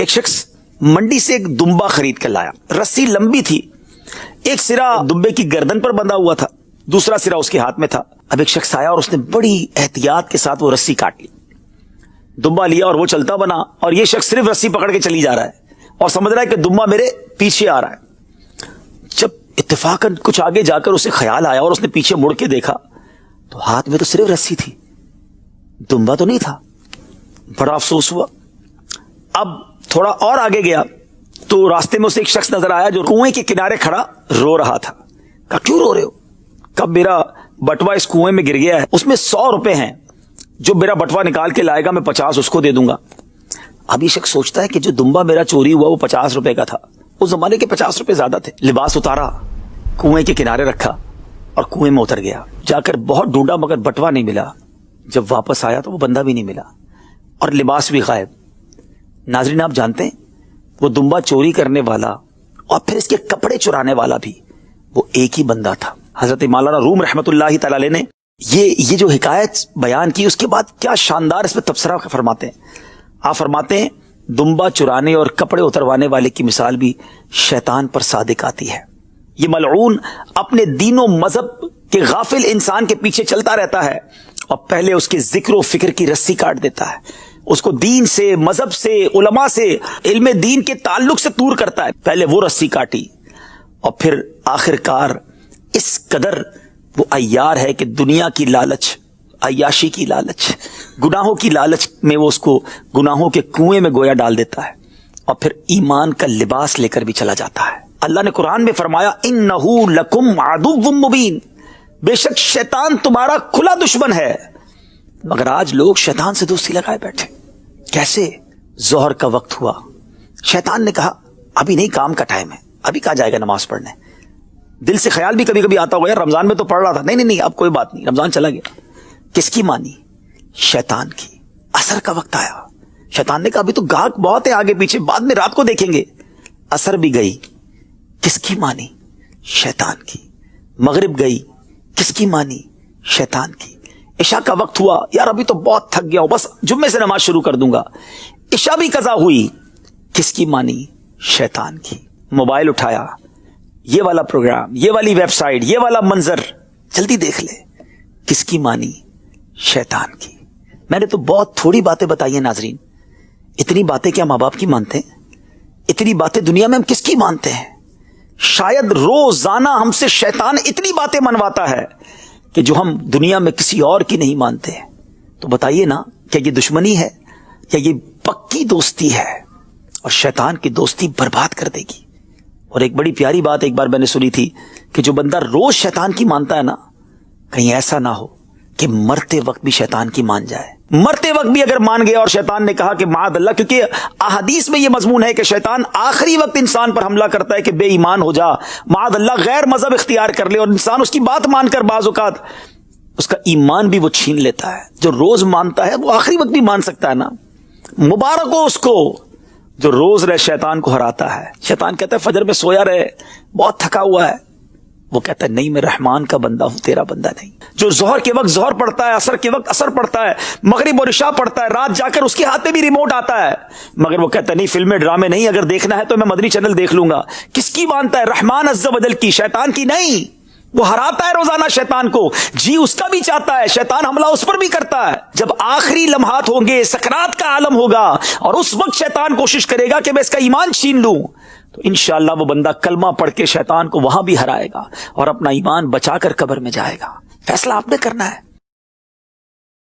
ایک شخص منڈی سے ایک دمبا خرید کر لایا. رسی لمبی تھی, ایک سرا دمبے کی گردن پر بندھا ہوا تھا, دوسرا سرا اس کے ہاتھ میں تھا. اب ایک شخص آیا اور اس نے بڑی احتیاط کے ساتھ وہ رسی کاٹ لی, دمبا لیا اور وہ چلتا بنا, اور یہ شخص صرف رسی پکڑ کے چلی جا رہا ہے اور سمجھ رہا ہے کہ دمبا میرے پیچھے آ رہا ہے. جب اتفاقاً کچھ آگے جا کر اسے خیال آیا اور اس نے پیچھے مڑ کے دیکھا تو ہاتھ میں تو صرف رسی تھی, دمبا تو نہیں تھا. بڑا افسوس ہوا. اب تھوڑا اور آگے گیا تو راستے میں اسے ایک شخص نظر آیا جو کنویں کے کنارے کھڑا رو رہا تھا. کہا کیوں رو رہے ہو؟ کب میرا بٹوا اس کنویں میں گر گیا ہے, اس میں 100 روپے ہیں, جو میرا بٹوا نکال کے لائے گا میں 50 اس کو دے دوں گا. اب یہ شخص سوچتا ہے کہ جو دمبا میرا چوری ہوا وہ 50 روپے کا تھا, اس زمانے کے 50 روپے زیادہ تھے. لباس اتارا, کنویں کے کنارے رکھا اور کنویں میں اتر گیا. جا کر بہت ڈھونڈا مگر بٹوا نہیں ملا. جب واپس آیا تو وہ بندہ بھی نہیں ملا اور لباس بھی غائب. ناظرین آپ جانتے ہیں وہ دمبا چوری کرنے والا اور پھر اس کے کپڑے چرانے والا بھی وہ ایک ہی بندہ تھا. حضرت مولانا روم رحمت اللہ تعالی علیہ نے یہ جو حکایت بیان کی, اس کے بعد کیا شاندار اس پہ تبصرہ فرماتے ہیں. آپ فرماتے ہیں دمبا چرانے اور کپڑے اتروانے والے کی مثال بھی شیطان پر صادق آتی ہے. یہ ملعون اپنے دین و مذہب کے غافل انسان کے پیچھے چلتا رہتا ہے اور پہلے اس کے ذکر و فکر کی رسی کاٹ دیتا ہے, اس کو دین سے, مذہب سے, علماء سے, علم دین کے تعلق سے دور کرتا ہے. پہلے وہ رسی کاٹی اور پھر آخر کار اس قدر وہ عیار ہے کہ دنیا کی لالچ, عیاشی کی لالچ, گناہوں کی لالچ میں وہ اس کو گناہوں کے کنویں میں گویا ڈال دیتا ہے اور پھر ایمان کا لباس لے کر بھی چلا جاتا ہے. اللہ نے قرآن میں فرمایا انہو لکم عدو مبین, بے شک شیطان تمہارا کھلا دشمن ہے. مگر آج لوگ شیطان سے دوستی لگائے بیٹھے. کیسے؟ ظہر کا وقت ہوا, شیطان نے کہا ابھی نہیں, کام کا ٹائم ہے, ابھی کہاں جائے گا نماز پڑھنے. دل سے خیال بھی کبھی کبھی آتا ہوگا یار رمضان میں تو پڑھ رہا تھا, نہیں اب کوئی بات نہیں, رمضان چلا گیا. کس کی مانی؟ شیطان کی. عصر کا وقت آیا, شیطان نے کہا ابھی تو گاہک بہت ہے آگے پیچھے, بعد میں رات کو دیکھیں گے. عصر بھی گئی, کس کی مانی؟ شیطان کی. مغرب گئی, کس کی مانی؟ شیطان کی. عشاء کا وقت ہوا, یار ابھی تو بہت تھک گیا ہوں, بس جمعے سے نماز شروع کر دوں گا. عشاء بھی قضا ہوئی, کس کی مانی؟ شیطان کی. موبائل اٹھایا, یہ والا پروگرام, یہ والی ویب سائٹ, یہ والا منظر, جلدی دیکھ لے, کس کی مانی؟ شیطان کی. میں نے تو بہت تھوڑی باتیں بتائی ہیں ناظرین, اتنی باتیں کیا ماں باپ کی مانتے ہیں؟ اتنی باتیں دنیا میں ہم کس کی مانتے ہیں؟ شاید روزانہ ہم سے شیطان اتنی باتیں منواتا ہے کہ جو ہم دنیا میں کسی اور کی نہیں مانتے. تو بتائیے نا, کیا یہ دشمنی ہے یا یہ پکی دوستی ہے؟ اور شیطان کی دوستی برباد کر دے گی. اور ایک بڑی پیاری بات ایک بار میں نے سنی تھی کہ جو بندہ روز شیطان کی مانتا ہے نا, کہیں ایسا نہ ہو کہ مرتے وقت بھی شیطان کی مان جائے. مرتے وقت بھی اگر مان گیا اور شیطان نے کہا کہ معاذ اللہ, کیونکہ احادیث میں یہ مضمون ہے کہ شیطان آخری وقت انسان پر حملہ کرتا ہے کہ بے ایمان ہو جا, معاذ اللہ غیر مذہب اختیار کر لے, اور انسان اس کی بات مان کر بعض اوقات اس کا ایمان بھی وہ چھین لیتا ہے. جو روز مانتا ہے وہ آخری وقت بھی مان سکتا ہے نا. مبارک ہو اس کو جو روز رہ شیطان کو ہراتا ہے. شیطان کہتا ہے فجر میں سویا رہے, بہت تھکا ہوا ہے, وہ کہتا ہے نہیں میں رحمان کا بندہ ہوں, تیرا بندہ نہیں. جو ظہر کے وقت ظہر پڑھتا ہے, عصر کے وقت عصر پڑھتا ہے, مغرب اور عشاء پڑھتا ہے, رات جا کر اس کے ہاتھ میں بھی ریموٹ آتا ہے, مگر وہ کہتا ہے نہیں فلمیں ڈرامے نہیں, اگر دیکھنا ہے تو میں مدنی چینل دیکھ لوں گا. کس کی مانتا ہے؟ رحمان عز و جل کی, شیطان کی نہیں. وہ ہراتا ہے روزانہ شیطان کو, جی اس کا بھی چاہتا ہے, شیطان حملہ اس پر بھی کرتا ہے. جب آخری لمحات ہوں گے, سکرات کا عالم ہوگا, اور اس وقت شیطان کوشش کرے گا کہ میں اس کا ایمان چھین لوں, تو انشاءاللہ وہ بندہ کلمہ پڑھ کے شیطان کو وہاں بھی ہرائے گا اور اپنا ایمان بچا کر قبر میں جائے گا. فیصلہ آپ نے کرنا ہے.